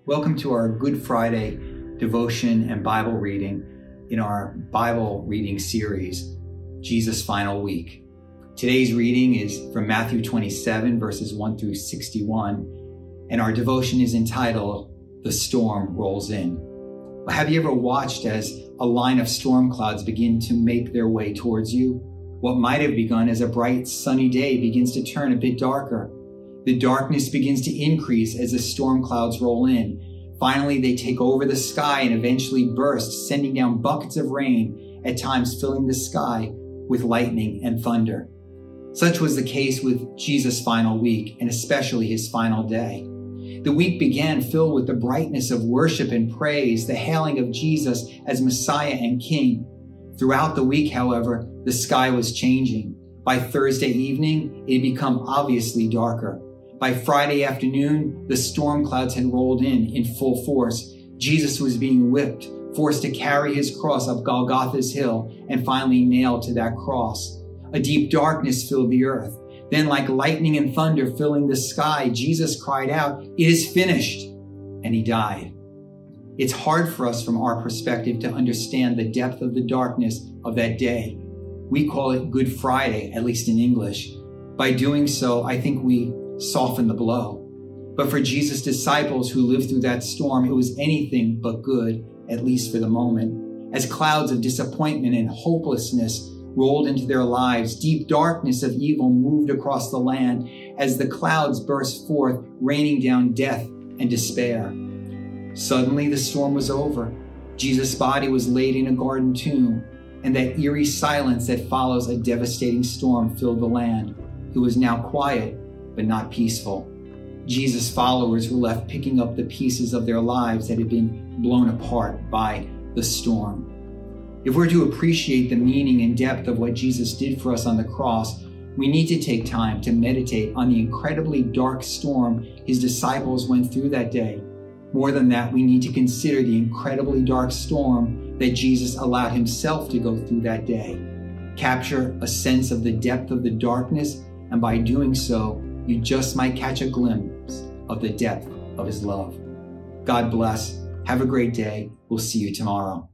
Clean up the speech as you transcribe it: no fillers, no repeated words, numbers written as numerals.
Welcome to our Good Friday devotion and Bible reading in our Bible reading series, Jesus' Final Week. Today's reading is from Matthew 27, verses 1 through 61, and our devotion is entitled, The Storm Rolls In. Have you ever watched as a line of storm clouds begin to make their way towards you? What might have begun as a bright sunny day begins to turn a bit darker. The darkness begins to increase as the storm clouds roll in. Finally, they take over the sky and eventually burst, sending down buckets of rain, at times filling the sky with lightning and thunder. Such was the case with Jesus' final week, and especially his final day. The week began filled with the brightness of worship and praise, the hailing of Jesus as Messiah and King. Throughout the week, however, the sky was changing. By Thursday evening, it had become obviously darker. By Friday afternoon, the storm clouds had rolled in full force. Jesus was being whipped, forced to carry his cross up Golgotha's hill, and finally nailed to that cross. A deep darkness filled the earth. Then, like lightning and thunder filling the sky, Jesus cried out, "It is finished," and he died. It's hard for us from our perspective to understand the depth of the darkness of that day. We call it Good Friday, at least in English. By doing so, I think we soften the blow. But for Jesus' disciples who lived through that storm, it was anything but good, at least for the moment. As clouds of disappointment and hopelessness rolled into their lives, deep darkness of evil moved across the land as the clouds burst forth, raining down death and despair. Suddenly the storm was over. Jesus' body was laid in a garden tomb, and that eerie silence that follows a devastating storm filled the land. It was now quiet, but not peaceful. Jesus' followers were left picking up the pieces of their lives that had been blown apart by the storm. If we're to appreciate the meaning and depth of what Jesus did for us on the cross, we need to take time to meditate on the incredibly dark storm his disciples went through that day. More than that, we need to consider the incredibly dark storm that Jesus allowed himself to go through that day. Capture a sense of the depth of the darkness, and by doing so, you just might catch a glimpse of the depth of his love. God bless. Have a great day. We'll see you tomorrow.